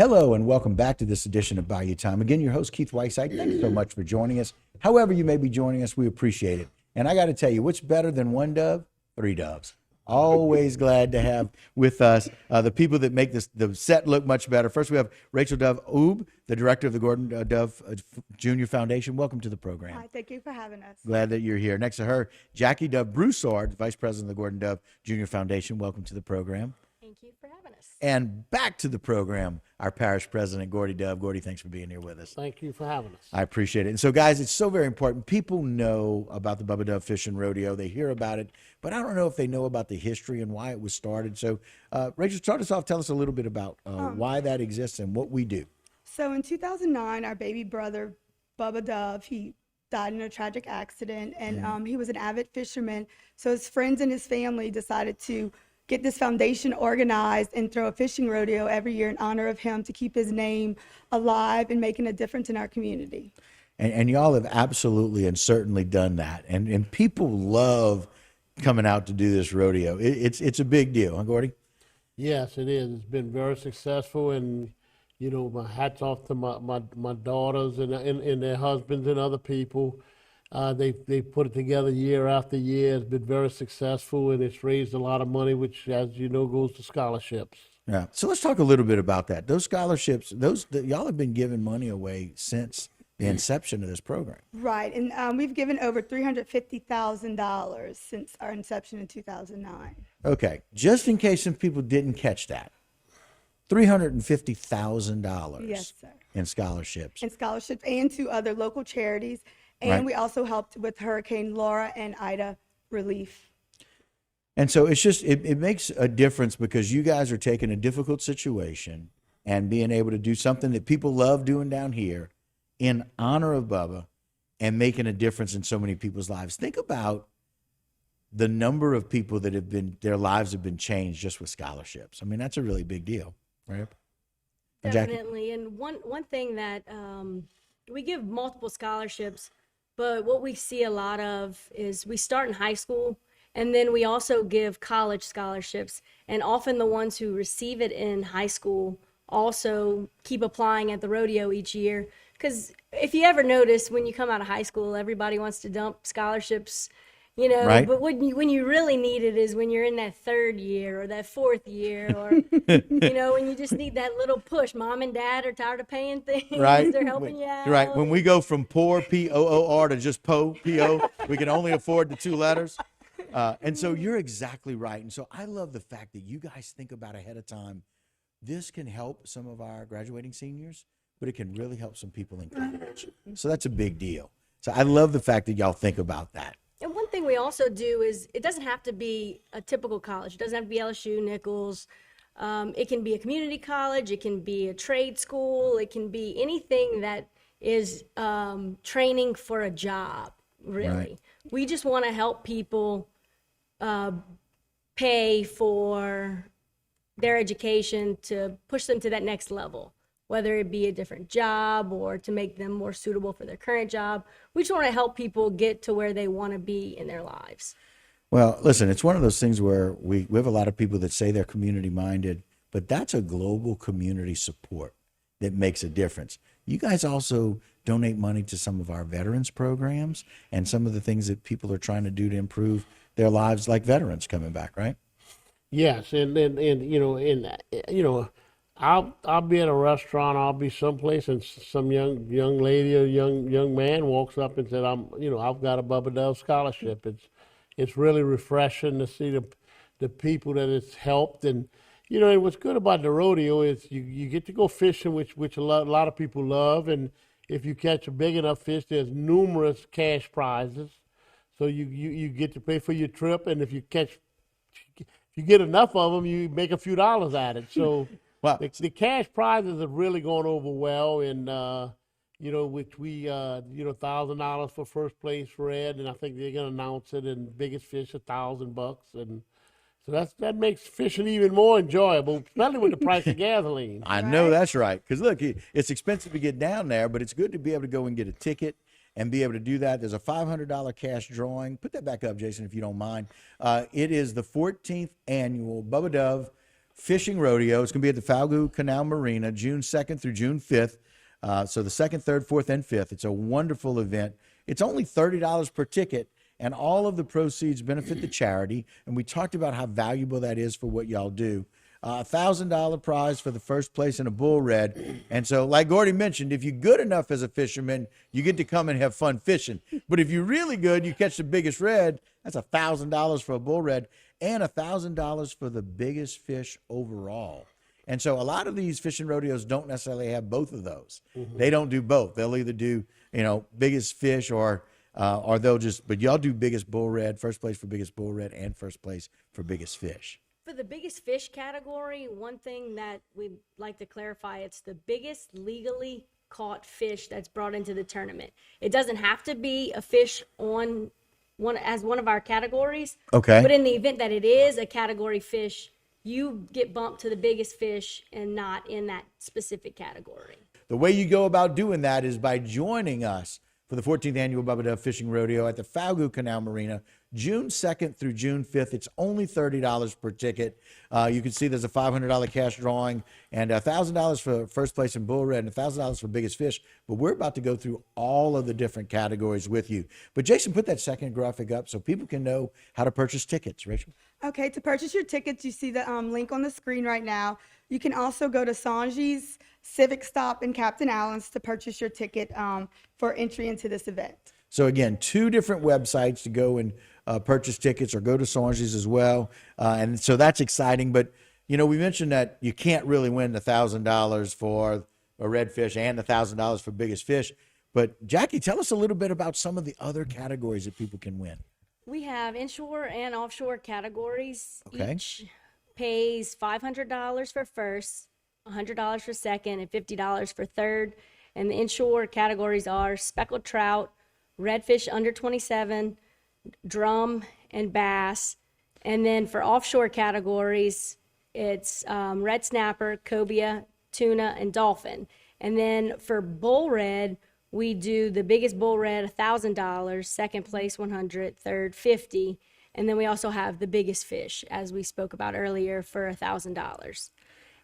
Hello and welcome back to this edition of Bayou Time. Again, your host, Keith Whiteside. Thank you so much for joining us. However you may be joining us, we appreciate it. And I got to tell you, what's better than one dove? Three doves. Always glad to have with us the people that make the set look much better. First, we have Rachel Dove Oob, the director of the Gordon Dove Junior Foundation. Welcome to the program. Hi, thank you for having us. Glad that you're here. Next to her, Jackie Dove Broussard, vice president of the Gordon Dove Junior Foundation. Welcome to the program. Thank you for having us. And back to the program, our parish president, Gordy Dove. Gordy, thanks for being here with us. Thank you for having us. I appreciate it. And so, guys, it's so very important. People know about the Bubba Dove Fishing Rodeo. They hear about it, but I don't know if they know about the history and why it was started. So, Rachel, start us off. Tell us a little bit about why that exists and what we do. So in 2009, our baby brother, Bubba Dove, he died in a tragic accident, and he was an avid fisherman. So his friends and his family decided to get this foundation organized and throw a fishing rodeo every year in honor of him to keep his name alive and making a difference in our community. And y'all have absolutely and certainly done that. And people love coming out to do this rodeo. It's a big deal, huh, Gordy? Yes, it is. It's been very successful, and you know, my hats off to my daughters and their husbands and other people. They put it together year after year. It's been very successful, and it's raised a lot of money, which, as you know, goes to scholarships. Yeah. So let's talk a little bit about that. Those scholarships, y'all have been giving money away since the inception of this program. Right, and we've given over $350,000 since our inception in 2009. Okay, just in case some people didn't catch that, $350,000 Yes, sir. in scholarships. And scholarships and to other local charities. And Right. we also helped with Hurricane Laura and Ida relief. And so it's just, it makes a difference because you guys are taking a difficult situation and being able to do something that people love doing down here in honor of Bubba and making a difference in so many people's lives. Think about the number of people that have been, their lives have been changed just with scholarships. I mean, that's a really big deal, right? Jackie? Definitely. And one thing that we give multiple scholarships, but what we see a lot of is we start in high school, and then we also give college scholarships. And often the ones who receive it in high school also keep applying at the rodeo each year. Because if you ever notice, when you come out of high school, everybody wants to dump scholarships, you know, Right. but when you really need it is when you're in that third year or that fourth year, or, you know, when you just need that little push. Mom and dad are tired of paying things. Right. They're helping you out. Right. When we go from poor, P-O-O-R, to just PO, P-O, we can only afford the two letters. And so you're exactly right. And so I love the fact that you guys think about ahead of time. This can help some of our graduating seniors, but it can really help some people in college. So that's a big deal. So I love the fact that y'all think about that. And one thing we also do is it doesn't have to be a typical college. It doesn't have to be LSU, Nichols. It can be a community college. It can be a trade school. It can be anything that is training for a job, really. Right. We just want to help people pay for their education to push them to that next level, whether it be a different job or to make them more suitable for their current job. We just want to help people get to where they want to be in their lives. Well, listen, it's one of those things where we have a lot of people that say they're community minded, but that's a global community support that makes a difference. You guys also donate money to some of our veterans programs and some of the things that people are trying to do to improve their lives, like veterans coming back, right? Yes, and I'll be at a restaurant, I'll be someplace, and some young lady or young man walks up and said, I've got a Bubba Dove scholarship. It's really refreshing to see the people that it's helped. And and what's good about the rodeo is you get to go fishing, which a lot of people love. And if you catch a big enough fish, there's numerous cash prizes. So you get to pay for your trip, and if you get enough of them, you make a few dollars at it. So Wow. the cash prizes have really gone over well, and which we $1,000 for first place for Ed, and I think they're gonna announce it. And biggest fish $1,000, and so that makes fishing even more enjoyable, especially with the price of gasoline. I know that's right. Because look, it's expensive to get down there, but it's good to be able to go and get a ticket and be able to do that. There's a $500 cash drawing. Put that back up, Jason, if you don't mind. It is the 14th annual Bubba Dove Fishing Rodeo. It's going to be at the Falgout Canal Marina, June 2nd through June 5th. So the 2nd, 3rd, 4th, and 5th. It's a wonderful event. It's only $30 per ticket, and all of the proceeds benefit the charity. And we talked about how valuable that is for what y'all do. $1,000 prize for the first place in a bull red. And so, like Gordy mentioned, if you're good enough as a fisherman, you get to come and have fun fishing. But if you're really good, you catch the biggest red, that's $1,000 for a bull red and $1,000 for the biggest fish overall. And so a lot of these fishing rodeos don't necessarily have both of those. They don't do both. They'll either do, biggest fish or they'll just, but y'all do biggest bull red, first place for biggest bull red, and first place for biggest fish. For the biggest fish category, one thing that we'd like to clarify, it's the biggest legally caught fish that's brought into the tournament. It doesn't have to be a fish on one of our categories. Okay. But in the event that it is a category fish, you get bumped to the biggest fish and not in that specific category. The way you go about doing that is by joining us for the 14th annual Bubba Dove Fishing Rodeo at the Falgout Canal Marina, June 2nd through June 5th. It's only $30 per ticket. You can see there's a $500 cash drawing and $1,000 for first place in bull red and $1,000 for biggest fish. But we're about to go through all of the different categories with you. But Jason, put that second graphic up so people can know how to purchase tickets. Rachel? Okay, to purchase your tickets, you see the link on the screen right now. You can also go to Sanji's Civic Stop in Captain Allen's to purchase your ticket for entry into this event. So again, 2 different websites to go and purchase tickets, or go to Sanji's as well. And so that's exciting. But, we mentioned that you can't really win $1,000 for a redfish and $1,000 for biggest fish. But Jackie, tell us a little bit about some of the other categories that people can win. We have inshore and offshore categories. Okay. Each pays $500 for first, $100 for second, and $50 for third. And the inshore categories are speckled trout, redfish under 27, drum, and bass. And then for offshore categories, it's red snapper, cobia, tuna, and dolphin. And then for bull red, we do the biggest bull red, $1,000, second place, $100, third, $50. And then we also have the biggest fish, as we spoke about earlier, for $1,000.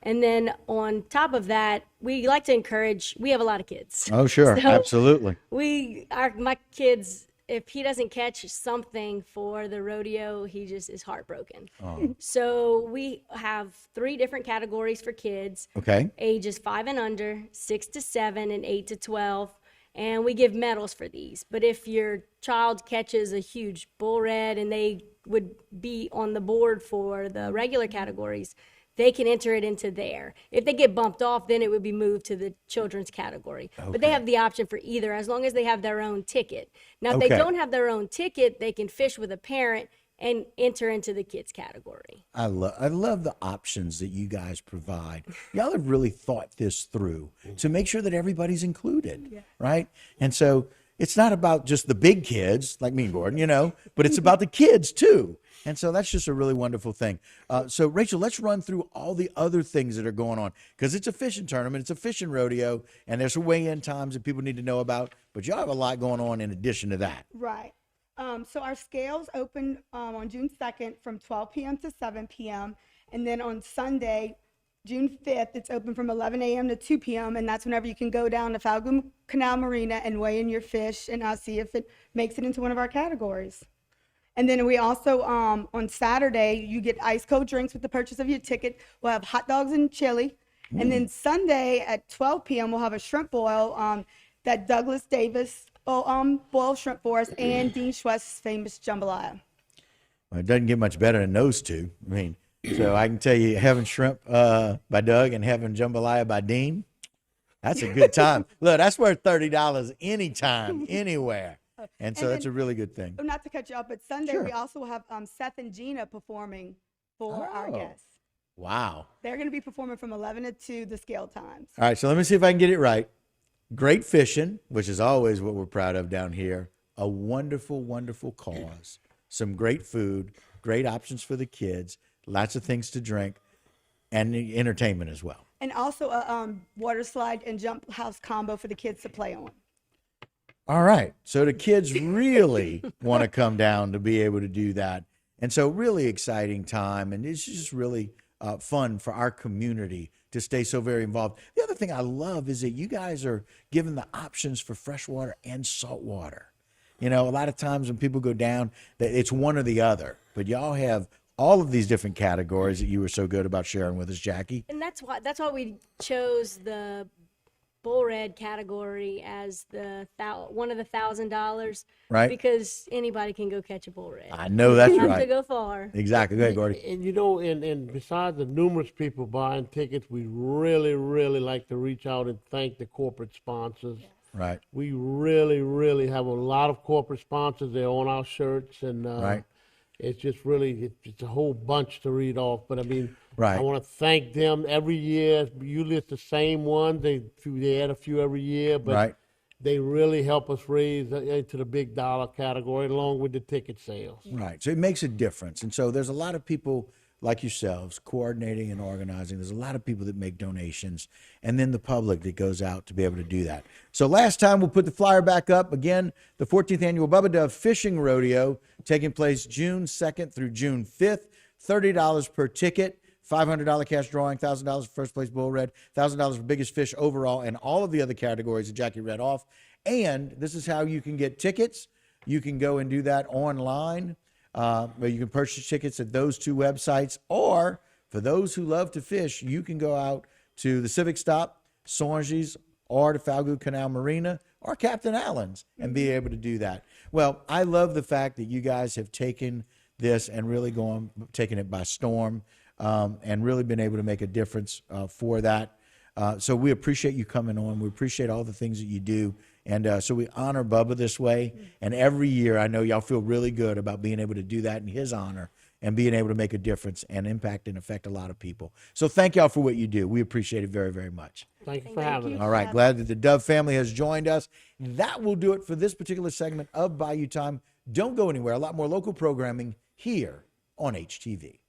And then on top of that, we like to encourage, we have a lot of kids. Oh, sure. So Absolutely. my kids, if he doesn't catch something for the rodeo, he just is heartbroken. Oh. So we have 3 different categories for kids. Okay. Ages 5 and under, 6 to 7, and 8 to 12. And we give medals for these. But if your child catches a huge bull red and they would be on the board for the regular categories, they can enter it into there. If they get bumped off, then it would be moved to the children's category. Okay. But they have the option for either, as long as they have their own ticket. Now, if they don't have their own ticket, they can fish with a parent and enter into the kids category. I love the options that you guys provide. Y'all have really thought this through to make sure that everybody's included, right? And so it's not about just the big kids like me and Gordon, but it's about the kids too. And so that's just a really wonderful thing. So Rachel, let's run through all the other things that are going on, because it's a fishing tournament, it's a fishing rodeo, and there's some weigh-in times that people need to know about, but y'all have a lot going on in addition to that. Right. So our scales open on June 2nd from 12 p.m. to 7 p.m. And then on Sunday, June 5th, it's open from 11 a.m. to 2 p.m. And that's whenever you can go down to Falgout Canal Marina and weigh in your fish and see if it makes it into one of our categories. And then we also, on Saturday, you get ice cold drinks with the purchase of your ticket. We'll have hot dogs and chili. And then Sunday at 12 p.m., we'll have a shrimp boil that Douglas Davis boil shrimp for us, and Dean Schwest's famous jambalaya. Well, it doesn't get much better than those two. So I can tell you, having shrimp by Doug and having jambalaya by Dean, that's a good time. Look, that's worth $30 anytime, anywhere. And so that's a really good thing. Not to cut you off, but Sunday we also have Seth and Gina performing for our guests. Wow. They're going to be performing from 11 to 2, the scale times. All right, so let me see if I can get it right. Great fishing, which is always what we're proud of down here. A wonderful, wonderful cause. Some great food, great options for the kids, lots of things to drink, and entertainment as well. And also a water slide and jump house combo for the kids to play on. All right, so the kids really want to come down to be able to do that. And so really exciting time, and it's just really fun for our community to stay so very involved. The other thing I love is that you guys are given the options for freshwater and saltwater. You know, a lot of times when people go down, it's one or the other. But y'all have all of these different categories that you were so good about sharing with us, Jackie. And that's why we chose the bull red category as one of the $1,000, Right. Because anybody can go catch a bull red. I know that's You don't have to right. go far. Exactly. Go ahead, Gordy. And you know, and besides the numerous people buying tickets, we really, really like to reach out and thank the corporate sponsors. Right. We really, really have a lot of corporate sponsors. They're on our shirts, and Right. it's just really, it's a whole bunch to read off. But I mean, Right. I want to thank them every year. Usually it's the same ones. They add a few every year, but Right. they really help us raise into the big dollar category along with the ticket sales. Right. So it makes a difference. And so there's a lot of people like yourselves coordinating and organizing. There's a lot of people that make donations, and then the public that goes out to be able to do that. So last time, we'll put the flyer back up. Again, the 14th annual Bubba Dove Fishing Rodeo taking place June 2nd through June 5th. $30 per ticket. $500 cash drawing, $1,000 for first place bull red, $1,000 for biggest fish overall, and all of the other categories that Jackie read off. And this is how you can get tickets. You can go and do that online. Where you can purchase tickets at those two websites, or for those who love to fish, you can go out to the Civic Stop, Songes, or to Falgood Canal Marina, or Captain Allen's, and be able to do that. Well, I love the fact that you guys have taken this and really taken it by storm, and really been able to make a difference for that. So we appreciate you coming on. We appreciate all the things that you do. And so we honor Bubba this way. And every year, I know y'all feel really good about being able to do that in his honor and being able to make a difference and impact and affect a lot of people. So thank y'all for what you do. We appreciate it very, very much. Thank you for having us. All right. Glad that the Dove family has joined us. That will do it for this particular segment of Bayou Time. Don't go anywhere. A lot more local programming here on HTV.